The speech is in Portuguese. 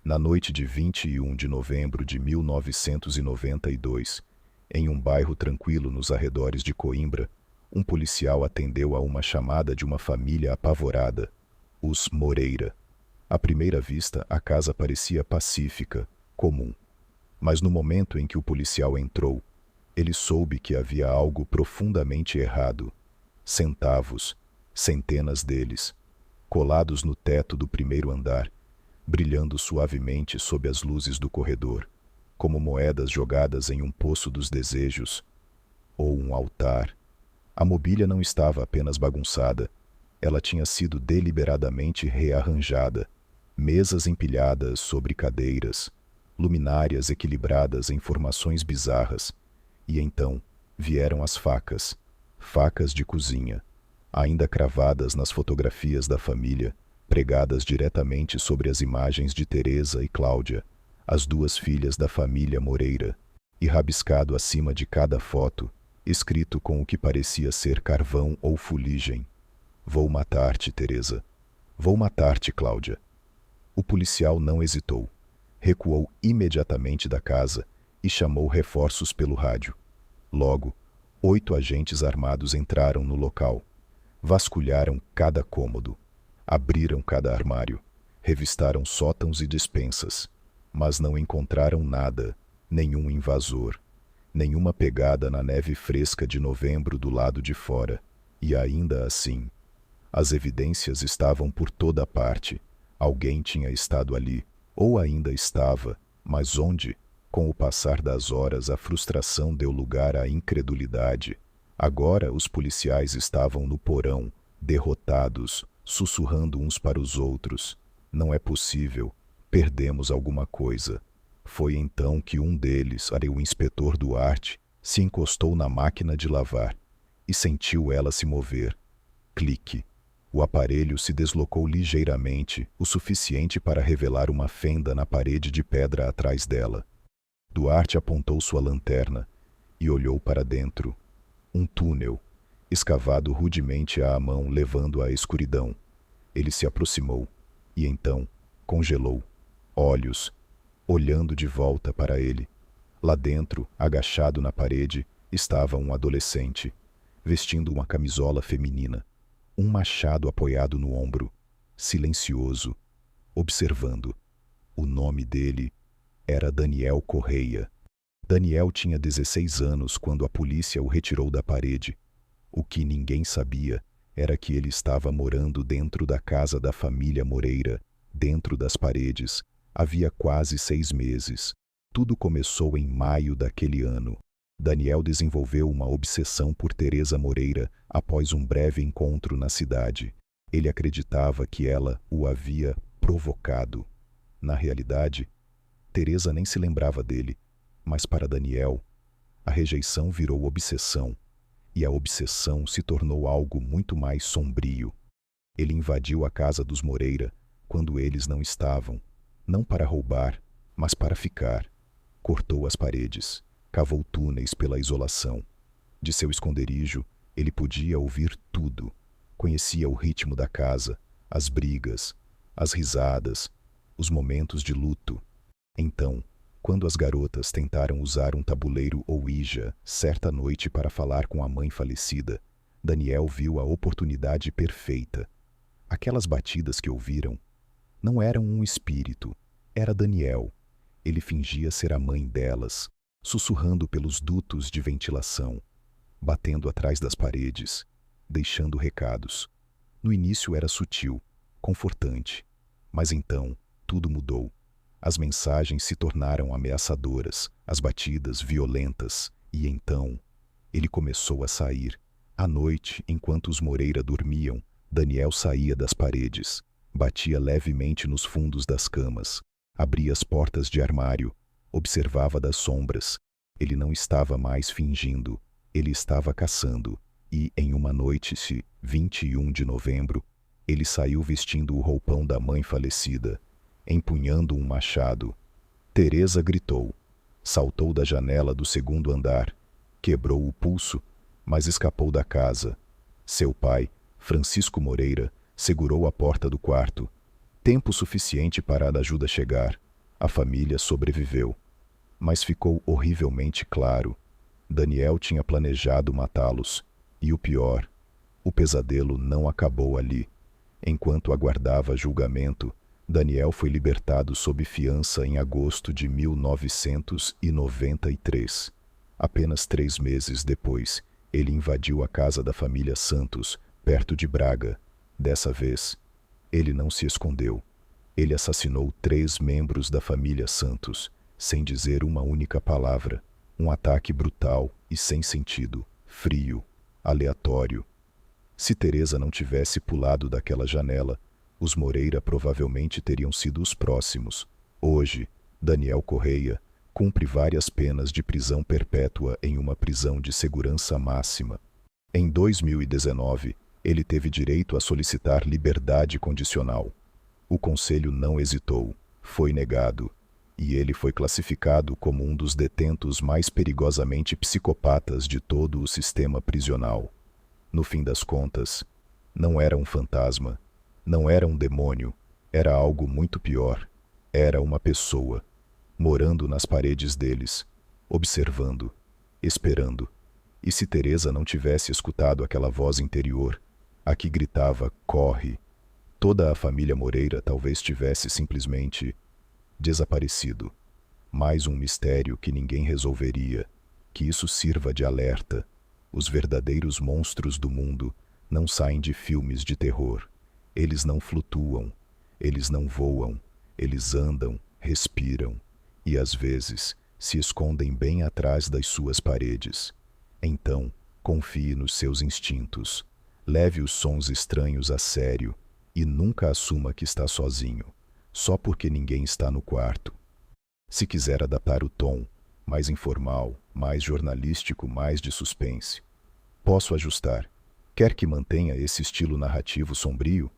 Na noite de 21 de novembro de 1992, em um bairro tranquilo nos arredores de Coimbra, um policial atendeu a uma chamada de uma família apavorada, os Moreira. À primeira vista, a casa parecia pacífica, comum. Mas no momento em que o policial entrou, ele soube que havia algo profundamente errado. Centavos, centenas deles, colados no teto do primeiro andar, brilhando suavemente sob as luzes do corredor, como moedas jogadas em um poço dos desejos ou um altar. A mobília não estava apenas bagunçada, ela tinha sido deliberadamente rearranjada. Mesas empilhadas sobre cadeiras, luminárias equilibradas em formações bizarras. E então vieram as facas, facas de cozinha, ainda cravadas nas fotografias da família, pregadas diretamente sobre as imagens de Teresa e Cláudia, as duas filhas da família Moreira, e rabiscado acima de cada foto, escrito com o que parecia ser carvão ou fuligem: "Vou matar-te, Teresa. Vou matar-te, Cláudia." O policial não hesitou. Recuou imediatamente da casa e chamou reforços pelo rádio. Logo, 8 agentes armados entraram no local. Vasculharam cada cômodo. Abriram cada armário. Revistaram sótãos e despensas. Mas não encontraram nada, nenhum invasor, nenhuma pegada na neve fresca de novembro do lado de fora. E ainda assim, as evidências estavam por toda parte. Alguém tinha estado ali, ou ainda estava, mas onde? Com o passar das horas, a frustração deu lugar à incredulidade. Agora os policiais estavam no porão, derrotados, sussurrando uns para os outros: "Não é possível, perdemos alguma coisa." Foi então que um deles, o inspetor Duarte, se encostou na máquina de lavar e sentiu ela se mover. Clique. O aparelho se deslocou ligeiramente, o suficiente para revelar uma fenda na parede de pedra atrás dela. Duarte apontou sua lanterna e olhou para dentro. Um túnel, escavado rudemente à mão, levando à escuridão. Ele se aproximou e então congelou, olhos, olhando de volta para ele. Lá dentro, agachado na parede, estava um adolescente, vestindo uma camisola feminina, um machado apoiado no ombro, silencioso, observando. O nome dele era Daniel Correia. Daniel tinha 16 anos quando a polícia o retirou da parede. O que ninguém sabia era que ele estava morando dentro da casa da família Moreira, dentro das paredes, havia quase 6 meses. Tudo começou em maio daquele ano. Daniel desenvolveu uma obsessão por Teresa Moreira após um breve encontro na cidade. Ele acreditava que ela o havia provocado. Na realidade, Teresa nem se lembrava dele, mas para Daniel, a rejeição virou obsessão, e a obsessão se tornou algo muito mais sombrio. Ele invadiu a casa dos Moreira quando eles não estavam, não para roubar, mas para ficar. Cortou as paredes, cavou túneis pela isolação. De seu esconderijo, ele podia ouvir tudo. Conhecia o ritmo da casa, as brigas, as risadas, os momentos de luto. Então, quando as garotas tentaram usar um tabuleiro Ouija certa noite para falar com a mãe falecida, Daniel viu a oportunidade perfeita. Aquelas batidas que ouviram não eram um espírito, era Daniel. Ele fingia ser a mãe delas, sussurrando pelos dutos de ventilação, batendo atrás das paredes, deixando recados. No início era sutil, confortante, mas então tudo mudou. As mensagens se tornaram ameaçadoras, as batidas violentas, e então ele começou a sair. À noite, enquanto os Moreira dormiam, Daniel saía das paredes, batia levemente nos fundos das camas, abria as portas de armário, observava das sombras. Ele não estava mais fingindo, ele estava caçando, e em uma noite, 21 de novembro, ele saiu vestindo o roupão da mãe falecida, empunhando um machado. Teresa gritou, saltou da janela do segundo andar, quebrou o pulso, mas escapou da casa. Seu pai, Francisco Moreira, segurou a porta do quarto, tempo suficiente para a ajuda chegar. A família sobreviveu. Mas ficou horrivelmente claro: Daniel tinha planejado matá-los. E o pior, o pesadelo não acabou ali. Enquanto aguardava julgamento, Daniel foi libertado sob fiança em agosto de 1993. Apenas 3 meses depois, ele invadiu a casa da família Santos, perto de Braga. Dessa vez, ele não se escondeu. Ele assassinou 3 membros da família Santos, sem dizer uma única palavra. Um ataque brutal e sem sentido, frio, aleatório. Se Teresa não tivesse pulado daquela janela, os Moreira provavelmente teriam sido os próximos. Hoje, Daniel Correia cumpre várias penas de prisão perpétua em uma prisão de segurança máxima. Em 2019, ele teve direito a solicitar liberdade condicional. O conselho não hesitou, foi negado, e ele foi classificado como um dos detentos mais perigosamente psicopatas de todo o sistema prisional. No fim das contas, não era um fantasma, não era um demônio, era algo muito pior. Era uma pessoa, morando nas paredes deles, observando, esperando. E se Teresa não tivesse escutado aquela voz interior, a que gritava, corre, toda a família Moreira talvez tivesse simplesmente desaparecido. Mais um mistério que ninguém resolveria. Que isso sirva de alerta. Os verdadeiros monstros do mundo não saem de filmes de terror. Eles não flutuam, eles não voam, eles andam, respiram e, às vezes, se escondem bem atrás das suas paredes. Então, confie nos seus instintos. Leve os sons estranhos a sério e nunca assuma que está sozinho, só porque ninguém está no quarto. Se quiser adaptar o tom, mais informal, mais jornalístico, mais de suspense, posso ajustar. Quer que mantenha esse estilo narrativo sombrio?